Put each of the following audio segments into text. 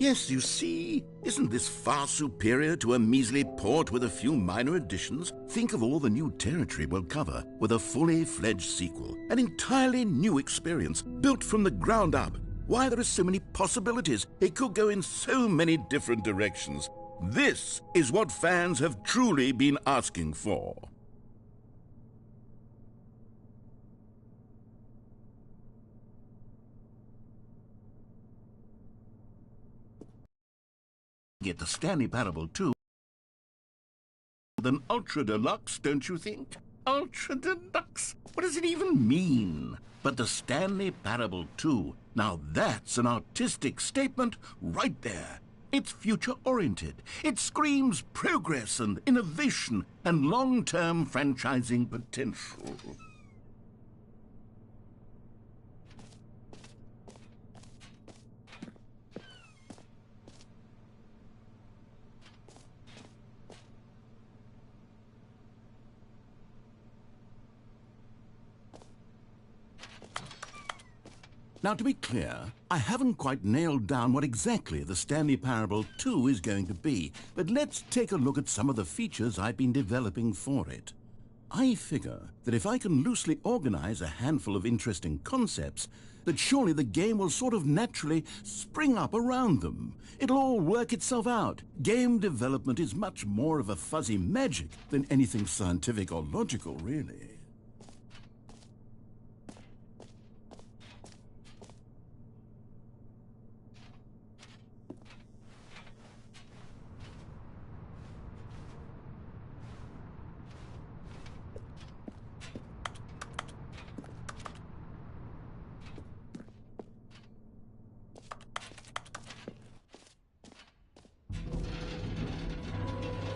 Yes, you see, isn't this far superior to a measly port with a few minor additions? Think of all the new territory we'll cover with a fully fledged sequel, an entirely new experience, built from the ground up. Why, there are so many possibilities. It could go in so many different directions. This is what fans have truly been asking for. Get the Stanley Parable 2 with an Ultra Deluxe, don't you think? Ultra Deluxe? What does it even mean? But the Stanley Parable 2, now that's an artistic statement right there. It's future-oriented. It screams progress and innovation and long-term franchising potential. Now, to be clear, I haven't quite nailed down what exactly the Stanley Parable 2 is going to be, but let's take a look at some of the features I've been developing for it. I figure that if I can loosely organize a handful of interesting concepts, that surely the game will sort of naturally spring up around them. It'll all work itself out. Game development is much more of a fuzzy magic than anything scientific or logical, really.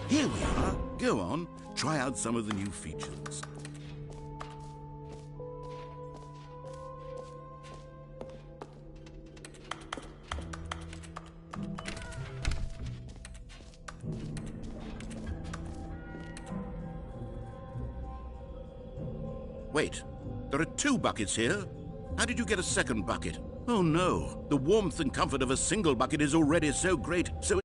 Here we are. Go on, try out some of the new features. Wait, there are 2 buckets here. How did you get a second bucket? Oh no, the warmth and comfort of a single bucket is already so great, so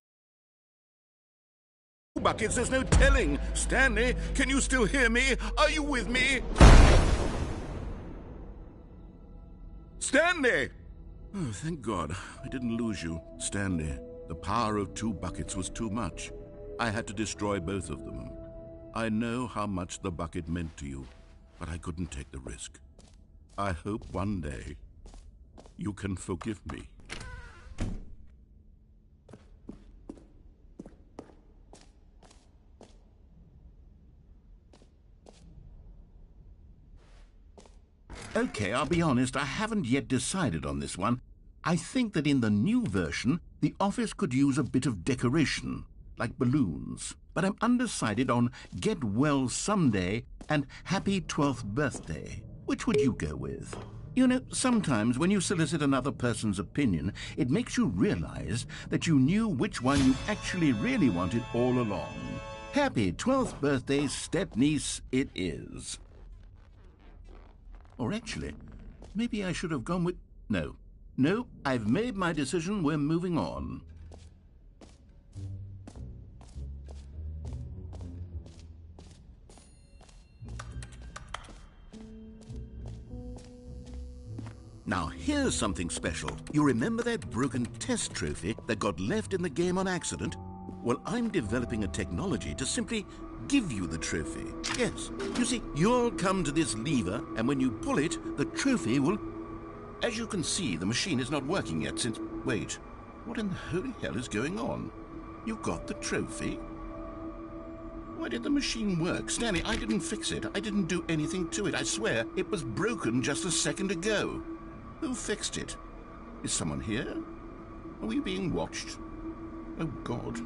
buckets, there's no telling. Stanley, can you still hear me? Are you with me? Stanley! Oh, thank God, I didn't lose you. Stanley, the power of 2 buckets was too much. I had to destroy both of them. I know how much the bucket meant to you, but I couldn't take the risk. I hope one day you can forgive me. Okay, I'll be honest, I haven't yet decided on this one. I think that in the new version, the office could use a bit of decoration, like balloons. But I'm undecided on Get Well Someday and Happy 12th Birthday. Which would you go with? You know, sometimes when you solicit another person's opinion, it makes you realize that you knew which one you actually really wanted all along. Happy 12th birthday, step-niece, it is. Or actually, maybe I should have gone with... No, I've made my decision, we're moving on. Now, here's something special. You remember that broken test trophy that got left in the game on accident? Well, I'm developing a technology to simply give you the trophy. Yes, you see, you'll come to this lever, and when you pull it, the trophy will... As you can see, the machine is not working yet since... Wait, what in the holy hell is going on? You got the trophy? Why did the machine work? Stanley, I didn't fix it. I didn't do anything to it. I swear, it was broken just a second ago. Who fixed it? Is someone here? Are we being watched? Oh, God.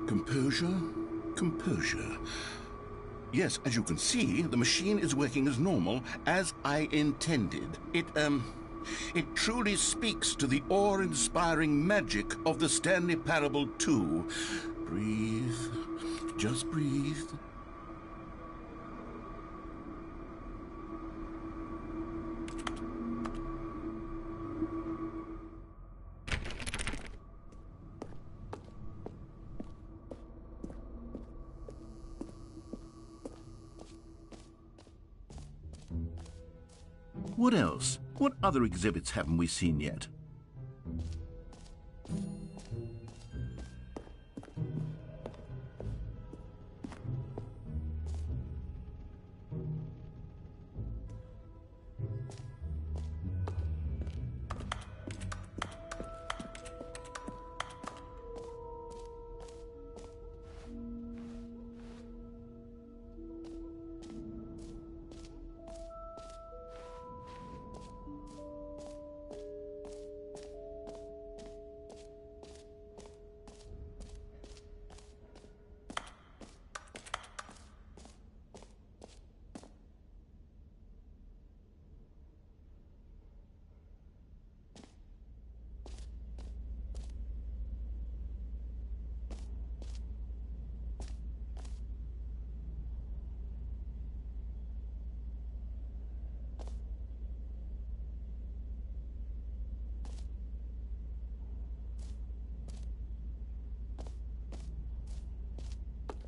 Composure. Yes, as you can see, the machine is working as normal, as I intended. It truly speaks to the awe-inspiring magic of the Stanley Parable 2. Breathe. Just breathe. What else? What other exhibits haven't we seen yet?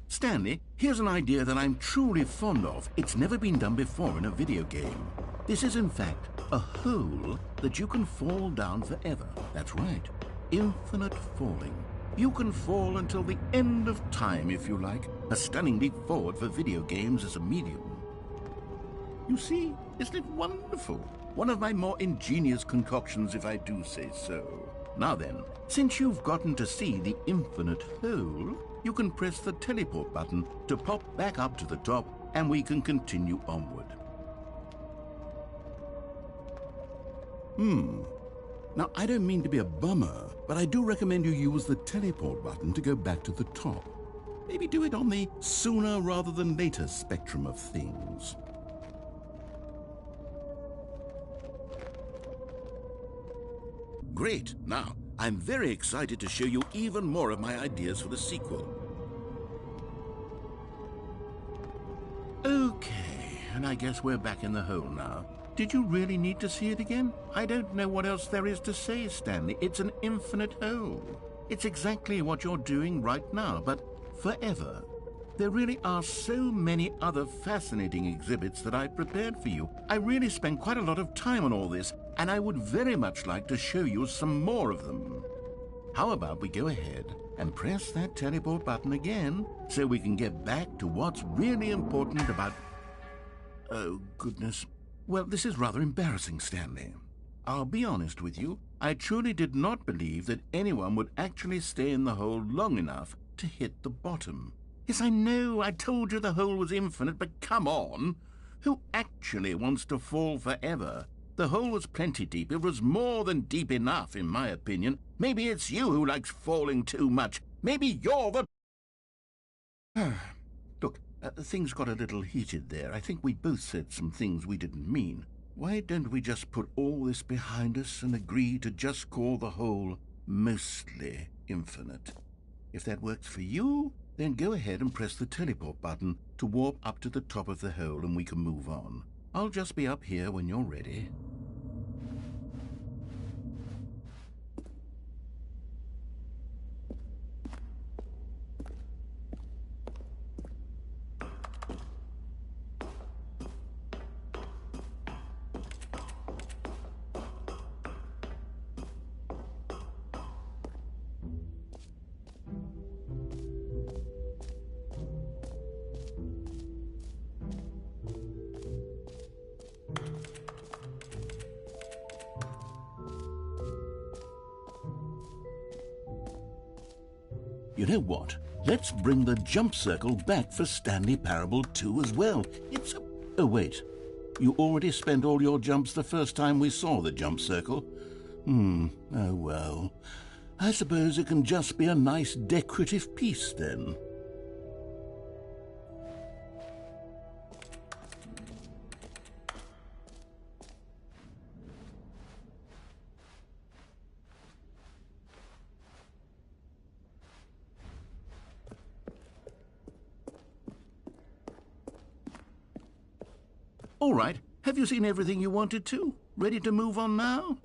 Stanley, here's an idea that I'm truly fond of. It's never been done before in a video game. This is, in fact, a hole that you can fall down forever. That's right. Infinite falling. You can fall until the end of time, if you like. A stunning leap forward for video games as a medium. You see, isn't it wonderful? One of my more ingenious concoctions, if I do say so. Now then, since you've gotten to see the infinite hole, you can press the teleport button to pop back up to the top, and we can continue onward. Now, I don't mean to be a bummer, but I do recommend you use the teleport button to go back to the top. Maybe do it on the sooner rather than later spectrum of things. Great. Now, I'm very excited to show you even more of my ideas for the sequel. Okay, and I guess we're back in the hole now. Did you really need to see it again? I don't know what else there is to say, Stanley. It's an infinite hole. It's exactly what you're doing right now, but forever. There really are so many other fascinating exhibits that I've prepared for you. I really spent quite a lot of time on all this, and I would very much like to show you some more of them. How about we go ahead and press that teleport button again so we can get back to what's really important about... Oh, goodness. Well, this is rather embarrassing, Stanley. I'll be honest with you. I truly did not believe that anyone would actually stay in the hole long enough to hit the bottom. Yes, I know, I told you the hole was infinite, but come on. Who actually wants to fall forever? The hole was plenty deep. It was more than deep enough, in my opinion. Maybe it's you who likes falling too much. Maybe you're the... Look, things got a little heated there. I think we both said some things we didn't mean. Why don't we just put all this behind us and agree to just call the hole mostly infinite? If that works for you, then go ahead and press the teleport button to warp up to the top of the hole and we can move on. I'll just be up here when you're ready. You know what? Let's bring the jump circle back for Stanley Parable 2 as well. It's a... Oh, wait. You already spent all your jumps the first time we saw the jump circle? Oh well. I suppose it can just be a nice decorative piece then. All right, have you seen everything you wanted to? Ready to move on now?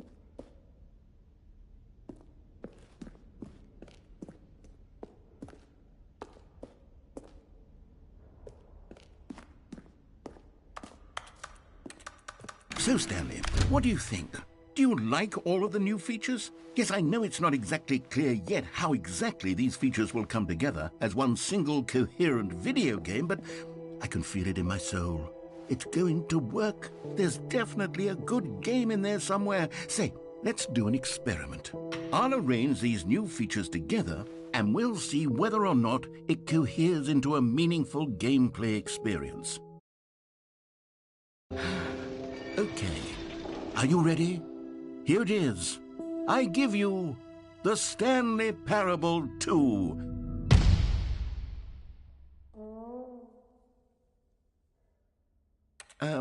So, Stanley, what do you think? Do you like all of the new features? Yes, I know it's not exactly clear yet how exactly these features will come together as one single coherent video game, but I can feel it in my soul. It's going to work. There's definitely a good game in there somewhere. Say, let's do an experiment. I'll arrange these new features together, and we'll see whether or not it coheres into a meaningful gameplay experience. Okay, are you ready? Here it is. I give you the Stanley Parable 2. I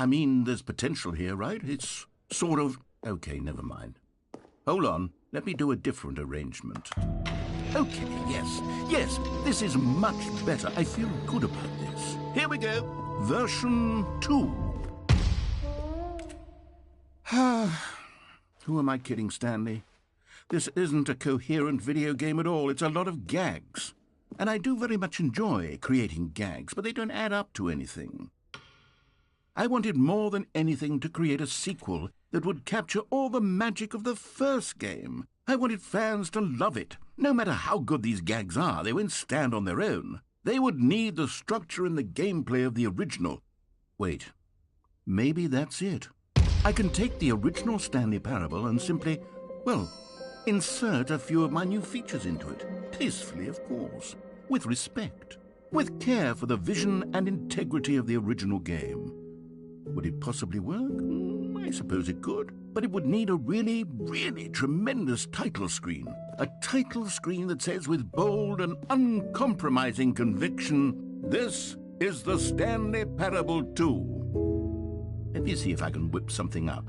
mean, there's potential here, right? It's sort of... Okay, never mind. Hold on, let me do a different arrangement. Okay, yes, this is much better. I feel good about this. Here we go. Version 2. Who am I kidding, Stanley? This isn't a coherent video game at all. It's a lot of gags. And I do very much enjoy creating gags, but they don't add up to anything. I wanted more than anything to create a sequel that would capture all the magic of the first game. I wanted fans to love it. No matter how good these gags are, they won't stand on their own. They would need the structure and the gameplay of the original. Wait, maybe that's it. I can take the original Stanley Parable and simply, well, insert a few of my new features into it. Tastefully, of course. With respect. With care for the vision and integrity of the original game. Would it possibly work? I suppose it could. But it would need a really, really tremendous title screen. A title screen that says with bold and uncompromising conviction, "This is the Stanley Parable 2. Let me see if I can whip something up.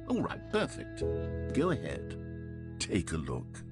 All right, perfect. Go ahead. Take a look.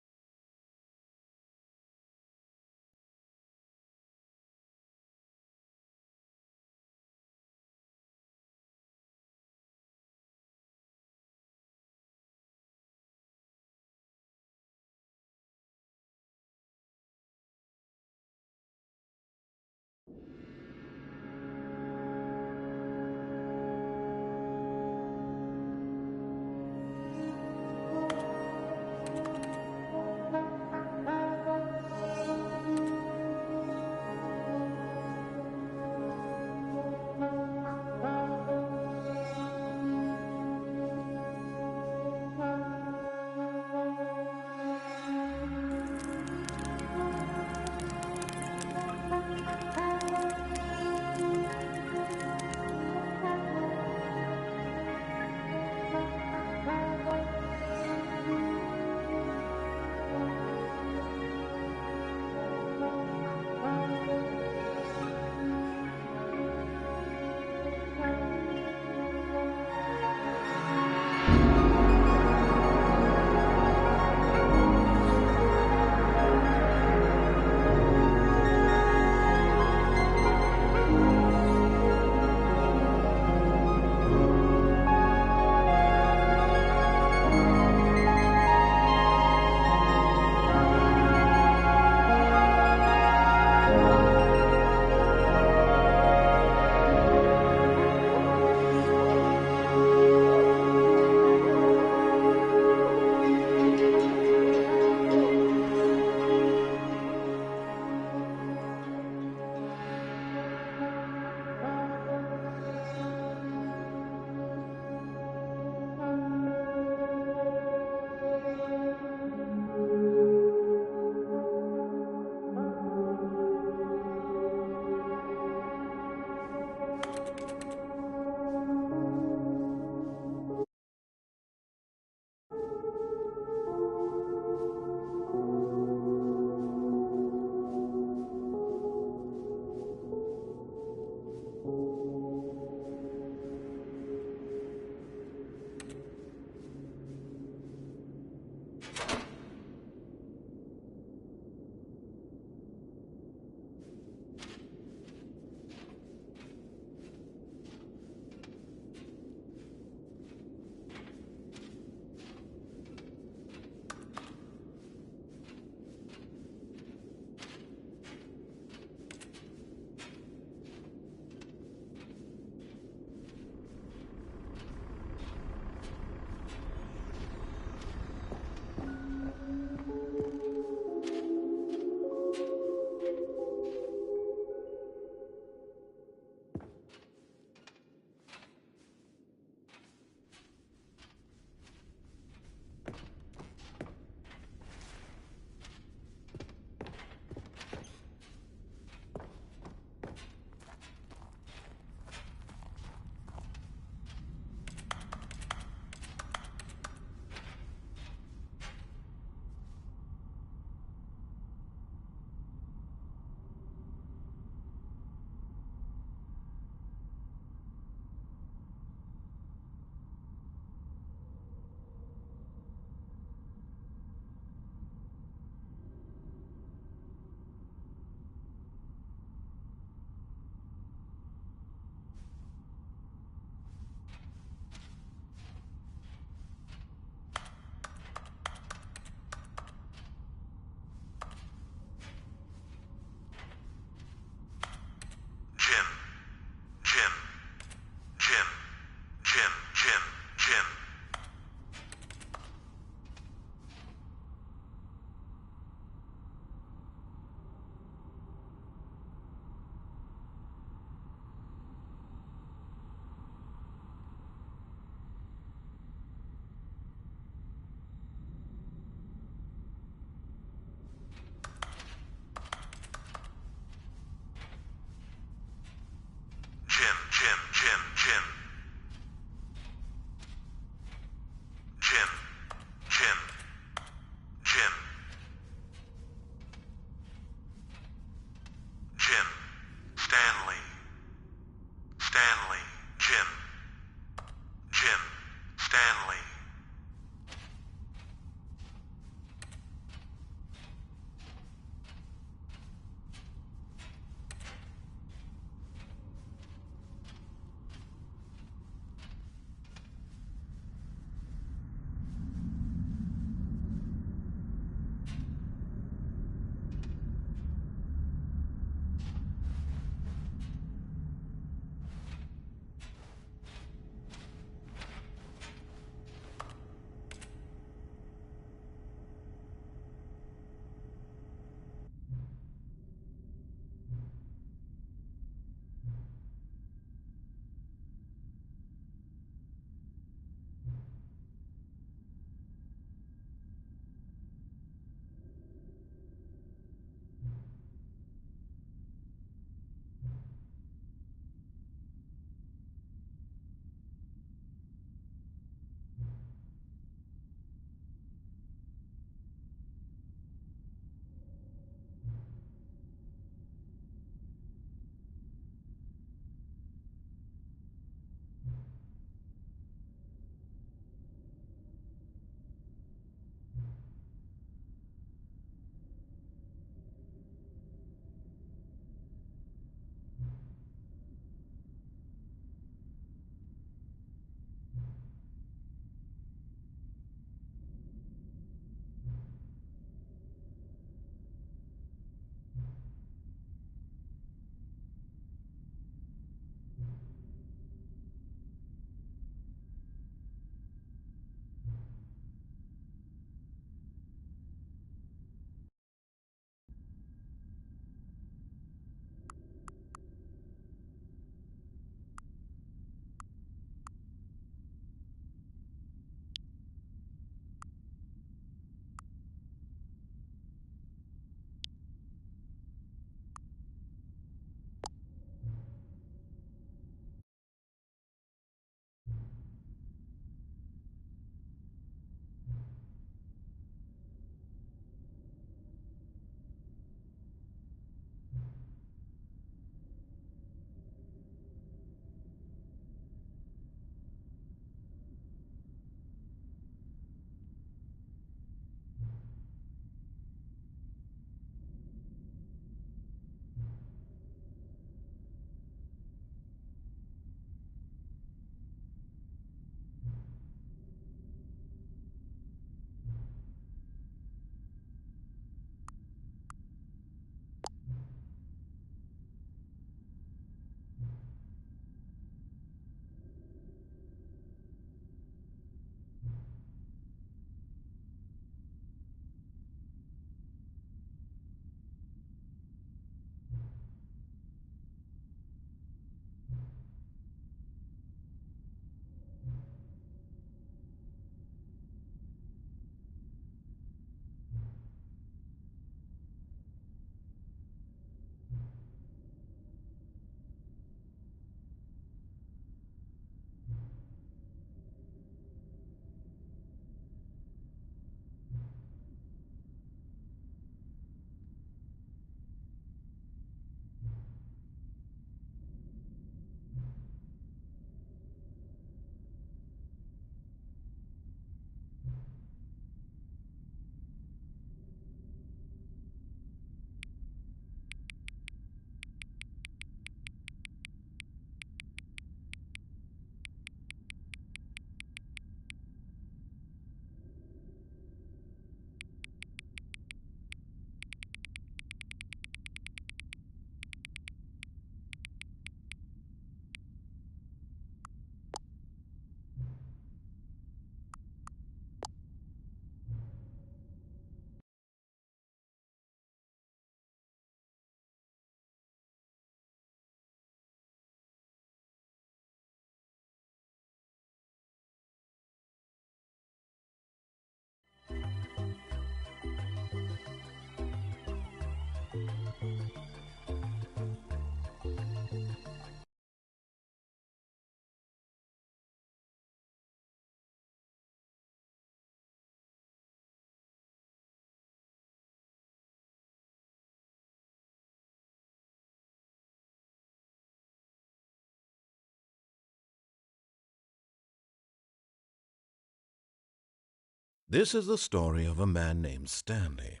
This is the story of a man named Stanley.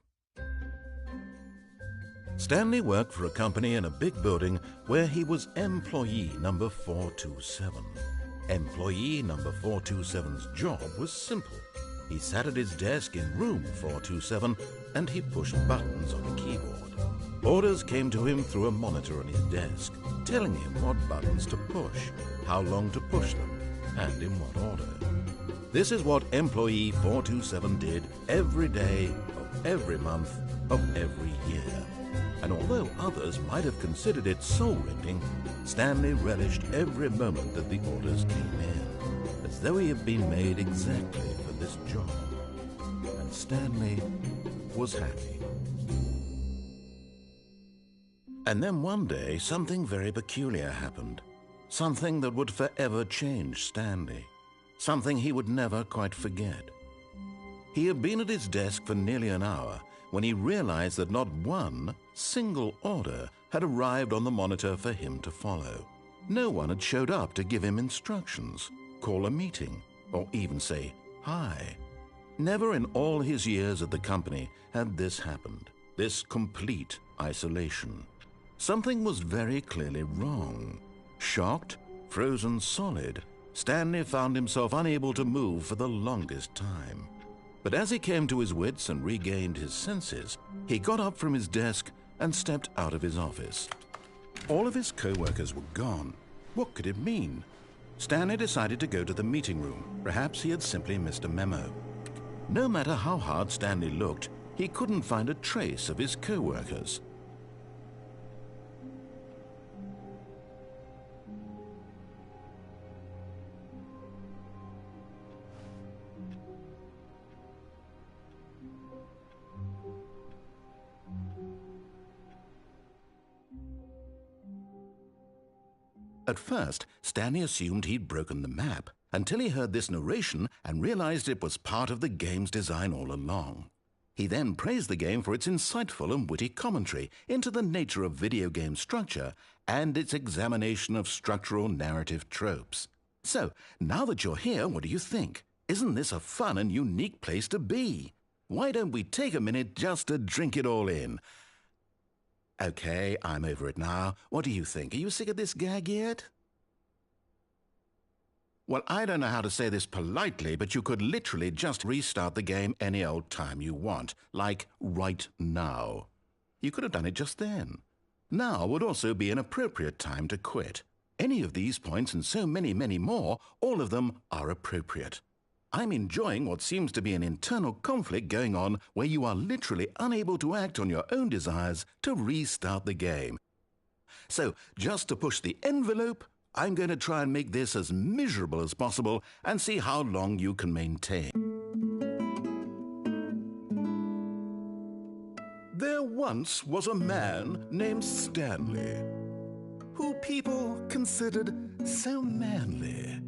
Stanley worked for a company in a big building where he was employee number 427. Employee number 427's job was simple. He sat at his desk in room 427 and he pushed buttons on a keyboard. Orders came to him through a monitor on his desk, telling him what buttons to push, how long to push them, and in what order. This is what employee 427 did every day of every month of every year. And although others might have considered it soul-rending, Stanley relished every moment that the orders came in, as though he had been made exactly for this job. And Stanley was happy. And then one day, something very peculiar happened. Something that would forever change Stanley. Something he would never quite forget. He had been at his desk for nearly an hour when he realized that not one single order had arrived on the monitor for him to follow. No one had showed up to give him instructions, call a meeting, or even say hi. Never in all his years at the company had this happened, this complete isolation. Something was very clearly wrong. Shocked, frozen solid, Stanley found himself unable to move for the longest time. But as he came to his wits and regained his senses, he got up from his desk and stepped out of his office. All of his co-workers were gone. What could it mean? Stanley decided to go to the meeting room. Perhaps he had simply missed a memo. No matter how hard Stanley looked, he couldn't find a trace of his co-workers. At first, Stanley assumed he'd broken the map, until he heard this narration and realized it was part of the game's design all along. He then praised the game for its insightful and witty commentary into the nature of video game structure and its examination of structural narrative tropes. So, now that you're here, what do you think? Isn't this a fun and unique place to be? Why don't we take a minute just to drink it all in? Okay, I'm over it now. What do you think? Are you sick of this gag yet? Well, I don't know how to say this politely, but you could literally just restart the game any old time you want, like right now. You could have done it just then. Now would also be an appropriate time to quit. Any of these points and so many, many more, all of them are appropriate. I'm enjoying what seems to be an internal conflict going on where you are literally unable to act on your own desires to restart the game. So, just to push the envelope, I'm going to try and make this as miserable as possible and see how long you can maintain. There once was a man named Stanley, who people considered so manly.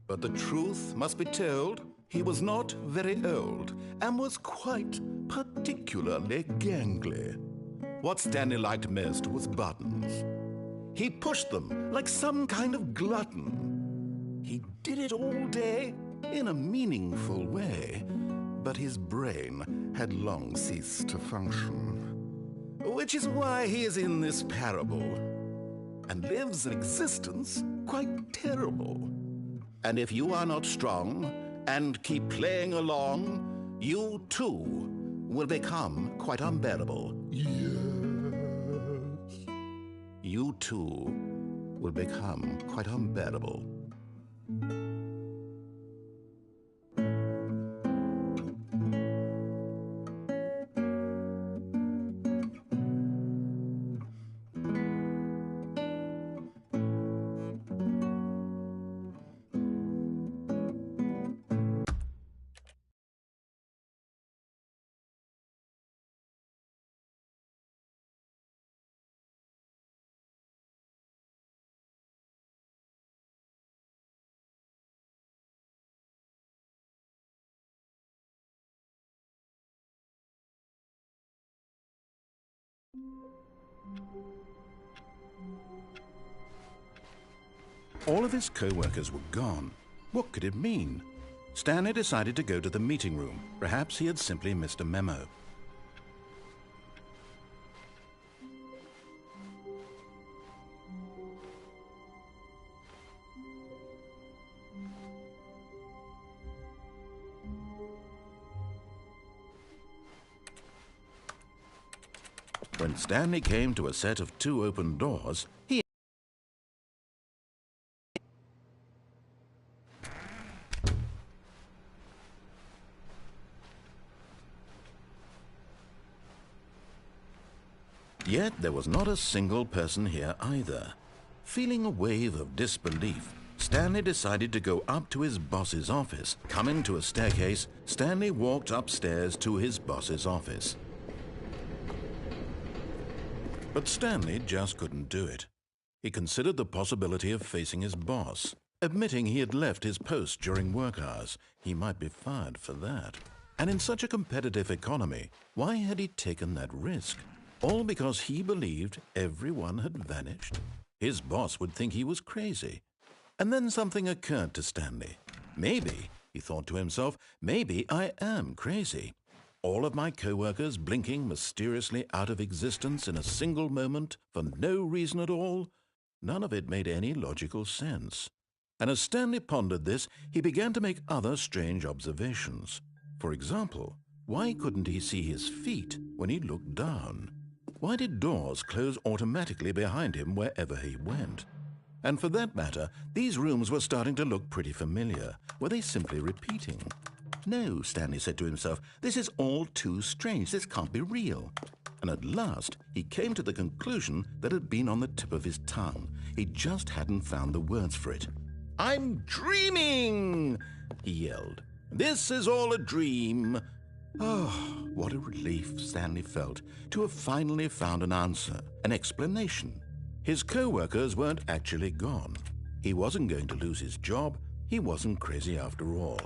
But the truth must be told, he was not very old and was quite particularly gangly. What Stanley liked most was buttons. He pushed them like some kind of glutton. He did it all day in a meaningful way, but his brain had long ceased to function. Which is why he is in this parable and lives an existence quite terrible. And if you are not strong and keep playing along, you too will become quite unbearable. Yes. You too will become quite unbearable. All of his co-workers were gone. What could it mean? Stanley decided to go to the meeting room. Perhaps he had simply missed a memo. When Stanley came to a set of 2 open doors, he Yet there was not a single person here either. Feeling a wave of disbelief, Stanley decided to go up to his boss's office. Coming to a staircase, Stanley walked upstairs to his boss's office. But Stanley just couldn't do it. He considered the possibility of facing his boss. Admitting he had left his post during work hours, he might be fired for that. And in such a competitive economy, why had he taken that risk? All because he believed everyone had vanished? His boss would think he was crazy. And then something occurred to Stanley. Maybe, he thought to himself, maybe I am crazy. All of my co-workers blinking mysteriously out of existence in a single moment for no reason at all? None of it made any logical sense. And as Stanley pondered this, he began to make other strange observations. For example, why couldn't he see his feet when he looked down? Why did doors close automatically behind him wherever he went? And for that matter, these rooms were starting to look pretty familiar. Were they simply repeating? No, Stanley said to himself, this is all too strange. This can't be real. And at last, he came to the conclusion that had been on the tip of his tongue. He just hadn't found the words for it. I'm dreaming, he yelled. This is all a dream. Oh, what a relief Stanley felt to have finally found an answer, an explanation. His co-workers weren't actually gone. He wasn't going to lose his job. He wasn't crazy after all.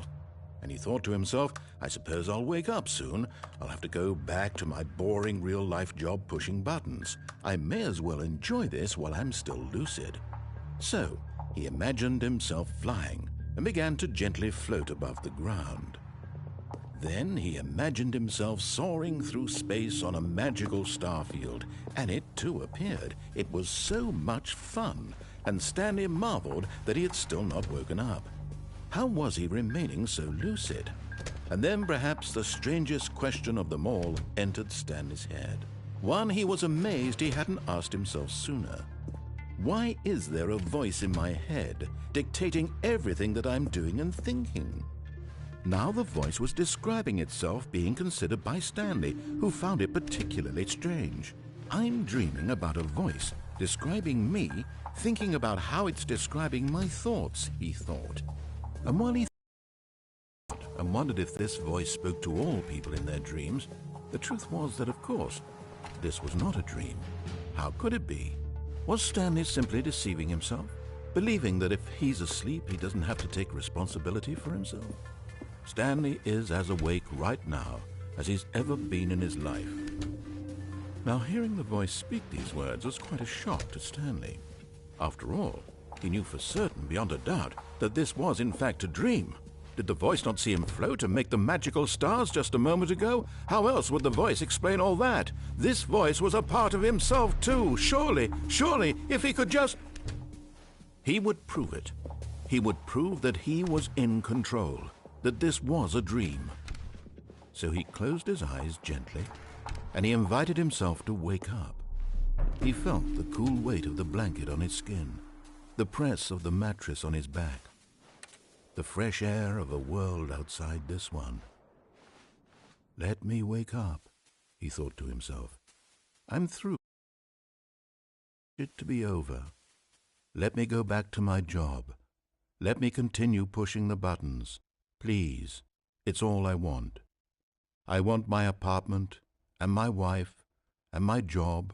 And he thought to himself, I suppose I'll wake up soon. I'll have to go back to my boring real-life job pushing buttons. I may as well enjoy this while I'm still lucid. So he imagined himself flying and began to gently float above the ground. Then he imagined himself soaring through space on a magical starfield, and it too appeared. It was so much fun, and Stanley marveled that he had still not woken up. How was he remaining so lucid? And then perhaps the strangest question of them all entered Stanley's head. One he was amazed he hadn't asked himself sooner. Why is there a voice in my head dictating everything that I'm doing and thinking? Now the voice was describing itself being considered by Stanley, who found it particularly strange. I'm dreaming about a voice describing me, thinking about how it's describing my thoughts, he thought. And while he thought and wondered if this voice spoke to all people in their dreams, the truth was that, of course, this was not a dream. How could it be? Was Stanley simply deceiving himself, believing that if he's asleep, he doesn't have to take responsibility for himself? Stanley is as awake right now as he's ever been in his life. Now, hearing the voice speak these words was quite a shock to Stanley. After all, he knew for certain, beyond a doubt, that this was in fact a dream. Did the voice not see him float and make the magical stars just a moment ago? How else would the voice explain all that? This voice was a part of himself too. Surely, if he could just... He would prove it. He would prove that he was in control, that this was a dream. So he closed his eyes gently, and he invited himself to wake up. He felt the cool weight of the blanket on his skin, the press of the mattress on his back, the fresh air of a world outside this one. Let me wake up, he thought to himself. I'm through. It to be over. Let me go back to my job. Let me continue pushing the buttons. Please, it's all I want. I want my apartment and my wife and my job.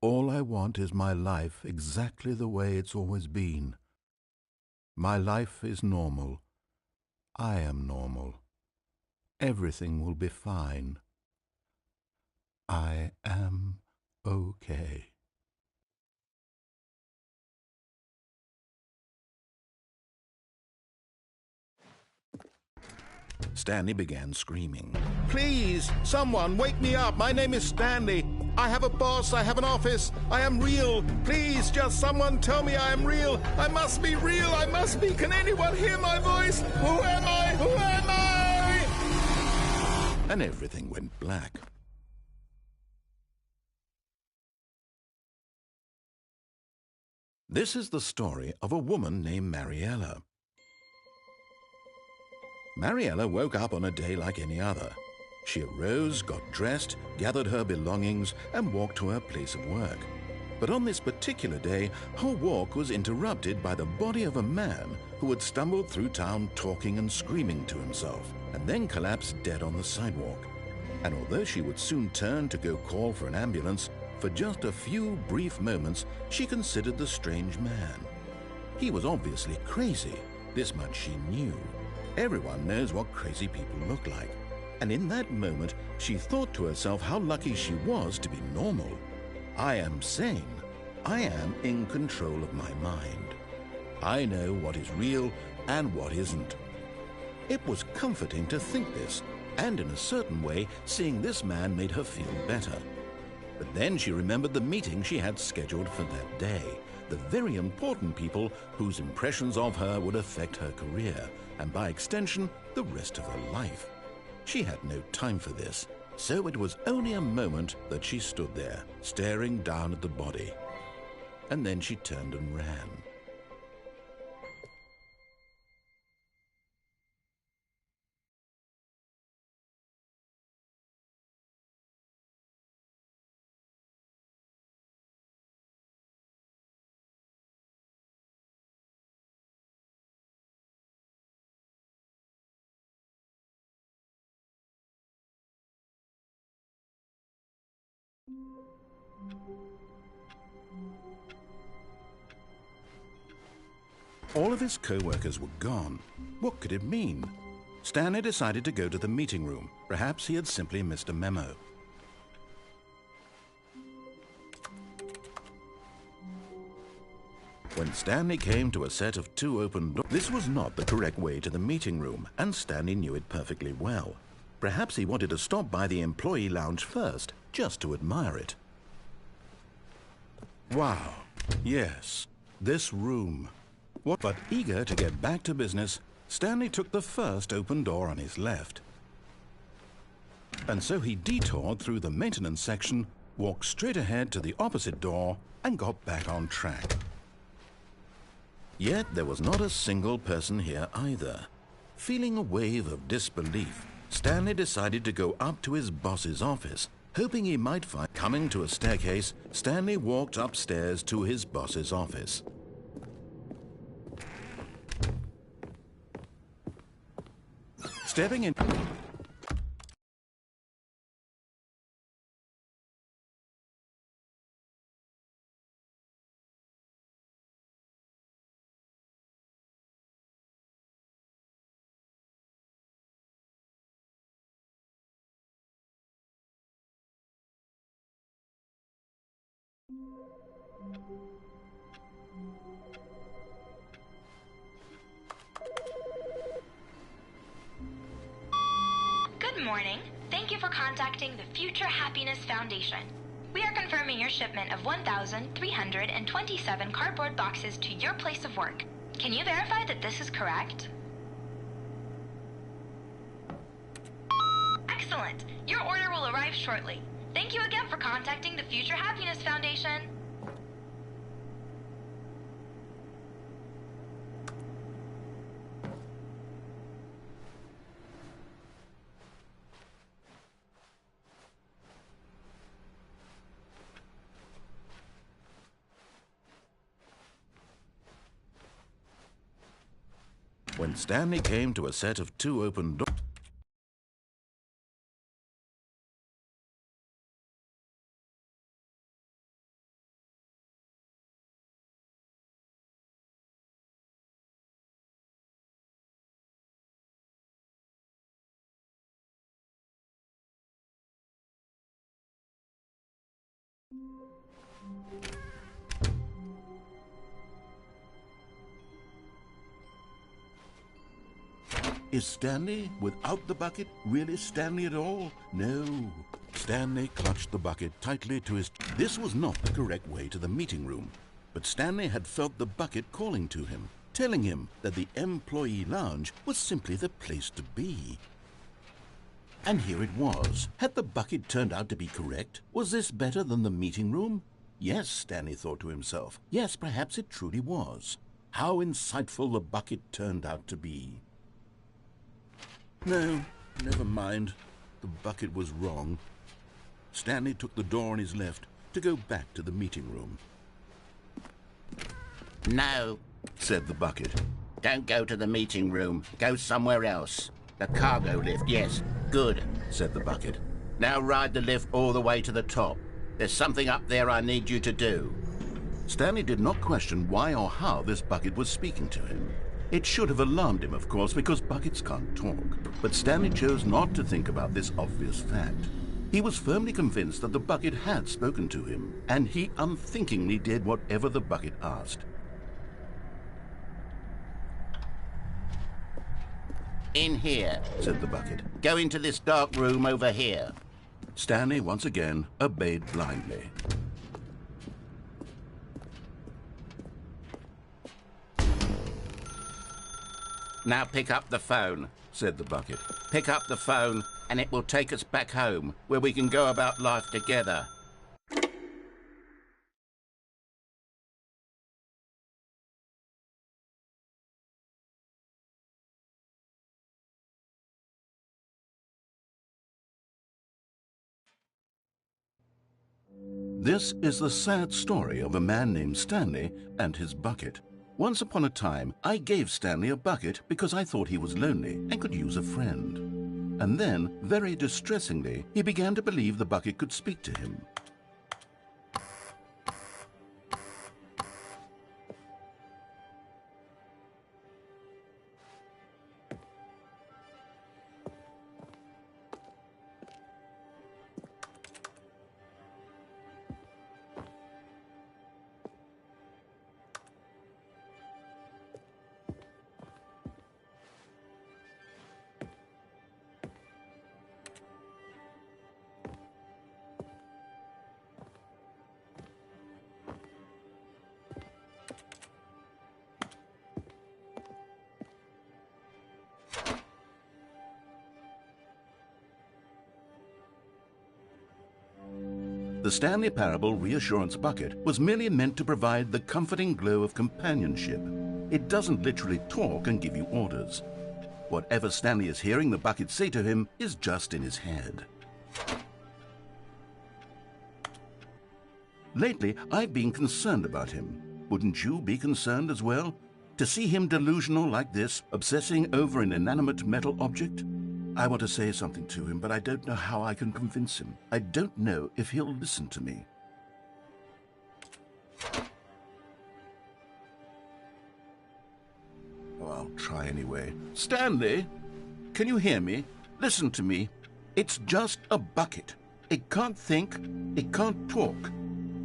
All I want is my life exactly the way it's always been. My life is normal. I am normal. Everything will be fine. I am okay. Stanley began screaming. Please, someone, wake me up. My name is Stanley. I have a boss. I have an office. I am real. Please, just someone tell me I am real. I must be real. I must be. Can anyone hear my voice? Who am I? Who am I? And everything went black. This is the story of a woman named Mariella. Mariella woke up on a day like any other. She arose, got dressed, gathered her belongings, and walked to her place of work. But on this particular day, her walk was interrupted by the body of a man who had stumbled through town talking and screaming to himself, and then collapsed dead on the sidewalk. And although she would soon turn to go call for an ambulance, for just a few brief moments, she considered the strange man. He was obviously crazy. This much she knew. Everyone knows what crazy people look like. And in that moment, she thought to herself how lucky she was to be normal. I am sane. I am in control of my mind. I know what is real and what isn't. It was comforting to think this, and in a certain way, seeing this man made her feel better. But then she remembered the meeting she had scheduled for that day, the very important people whose impressions of her would affect her career, and by extension, the rest of her life. She had no time for this, so it was only a moment that she stood there, staring down at the body. And then she turned and ran. All of his co-workers were gone. What could it mean? Stanley decided to go to the meeting room. Perhaps he had simply missed a memo. When Stanley came to a set of 2 open doors, this was not the correct way to the meeting room, and Stanley knew it perfectly well. Perhaps he wanted to stop by the employee lounge first, just to admire it. Wow, yes, this room. But eager to get back to business, Stanley took the first open door on his left. And so he detoured through the maintenance section, walked straight ahead to the opposite door, and got back on track. Yet there was not a single person here either. Feeling a wave of disbelief, Stanley decided to go up to his boss's office, hoping he might find... Coming to a staircase, Stanley walked upstairs to his boss's office. Stepping in... Good morning. Thank you for contacting the Future Happiness Foundation. We are confirming your shipment of 1,327 cardboard boxes to your place of work. Can you verify that this is correct? Excellent. Your order will arrive shortly. Thank you again for contacting the Future Happiness Foundation. When Stanley came to a set of 2 open doors... Is Stanley, without the bucket, really Stanley at all? No. Stanley clutched the bucket tightly to his... This was not the correct way to the meeting room, but Stanley had felt the bucket calling to him, telling him that the employee lounge was simply the place to be. And here it was. Had the bucket turned out to be correct? Was this better than the meeting room? Yes, Stanley thought to himself. Yes, perhaps it truly was. How insightful the bucket turned out to be. No, never mind. The bucket was wrong. Stanley took the door on his left to go back to the meeting room. No, said the bucket. don't go to the meeting room. Go somewhere else. The cargo lift, yes. Good, said the bucket. Now ride the lift all the way to the top. There's something up there I need you to do. Stanley did not question why or how this bucket was speaking to him. It should have alarmed him, of course, because buckets can't talk. But Stanley chose not to think about this obvious fact. He was firmly convinced that the bucket had spoken to him, and he unthinkingly did whatever the bucket asked. In here, said the bucket. Go into this dark room over here. Stanley once again obeyed blindly. Now pick up the phone, said the bucket. Pick up the phone and it will take us back home, where we can go about life together. This is the sad story of a man named Stanley and his bucket. Once upon a time, I gave Stanley a bucket because I thought he was lonely and could use a friend. And then, very distressingly, he began to believe the bucket could speak to him. The Stanley Parable Reassurance Bucket was merely meant to provide the comforting glow of companionship. It doesn't literally talk and give you orders. Whatever Stanley is hearing the bucket say to him is just in his head. Lately, I've been concerned about him. Wouldn't you be concerned as well? To see him delusional like this, obsessing over an inanimate metal object? I want to say something to him, but I don't know how I can convince him. I don't know if he'll listen to me. Oh, I'll try anyway. Stanley, can you hear me? Listen to me. It's just a bucket. It can't think, it can't talk.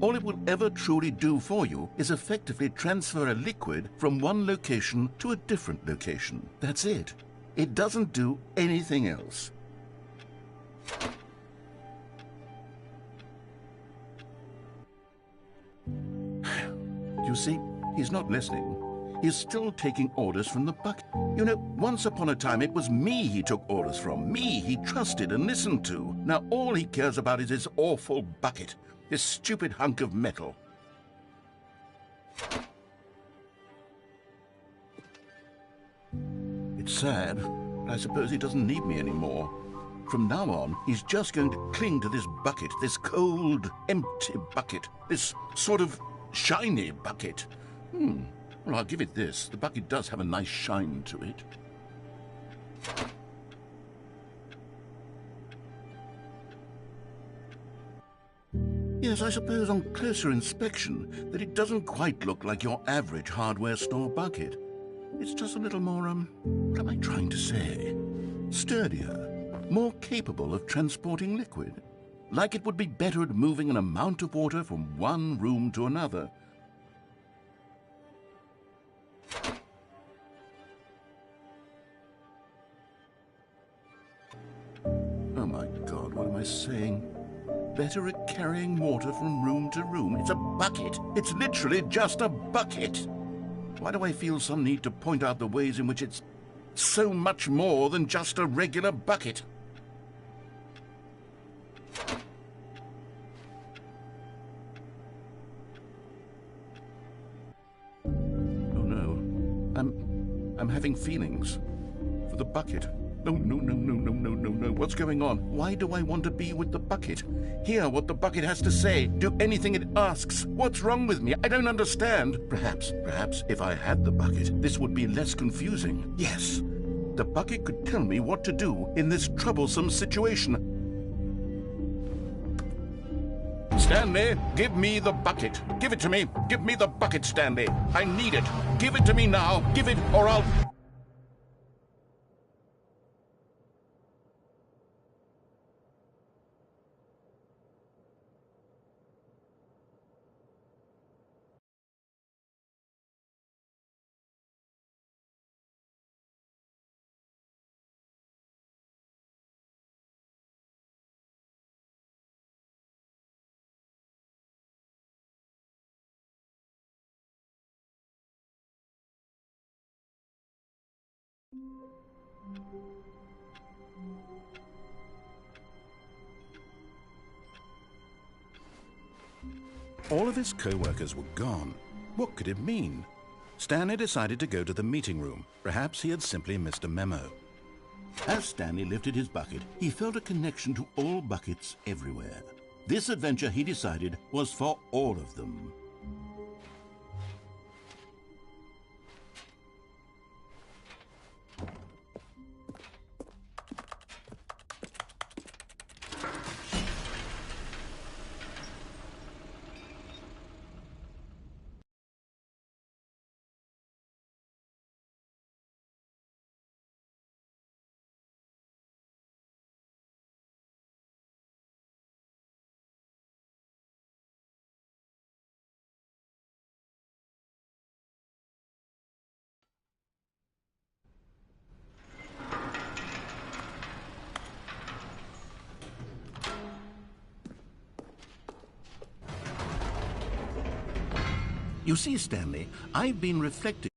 All it will ever truly do for you is effectively transfer a liquid from one location to a different location. That's it. It doesn't do anything else. You see, he's not listening. He's still taking orders from the bucket. You know, once upon a time it was me he took orders from, me he trusted and listened to. Now all he cares about is his awful bucket, this stupid hunk of metal. It's sad, but I suppose he doesn't need me anymore. From now on, he's just going to cling to this bucket, this cold, empty bucket, this sort of shiny bucket. Well, I'll give it this. The bucket does have a nice shine to it. Yes, I suppose on closer inspection that it doesn't quite look like your average hardware store bucket. It's just a little more, what am I trying to say? Sturdier, more capable of transporting liquid. Like it would be better at moving an amount of water from one room to another. my God, what am I saying? Better at carrying water from room to room. It's a bucket. It's literally just a bucket. Why do I feel some need to point out the ways in which it's so much more than just a regular bucket? Oh no, I'm having feelings for the bucket. No, no, no, no, no, no, no, no. What's going on? Why do I want to be with the bucket? Hear what the bucket has to say. Do anything it asks. What's wrong with me? I don't understand. Perhaps if I had the bucket, this would be less confusing. Yes, the bucket could tell me what to do in this troublesome situation. Stanley, give me the bucket. Give it to me. Give me the bucket, Stanley. I need it. Give it to me now. Give it or I'll... All of his co-workers were gone. What could it mean? Stanley decided to go to the meeting room. Perhaps he had simply missed a memo. As Stanley lifted his bucket, he felt a connection to all buckets everywhere. This adventure, he decided, was for all of them. You see, Stanley, I've been reflecting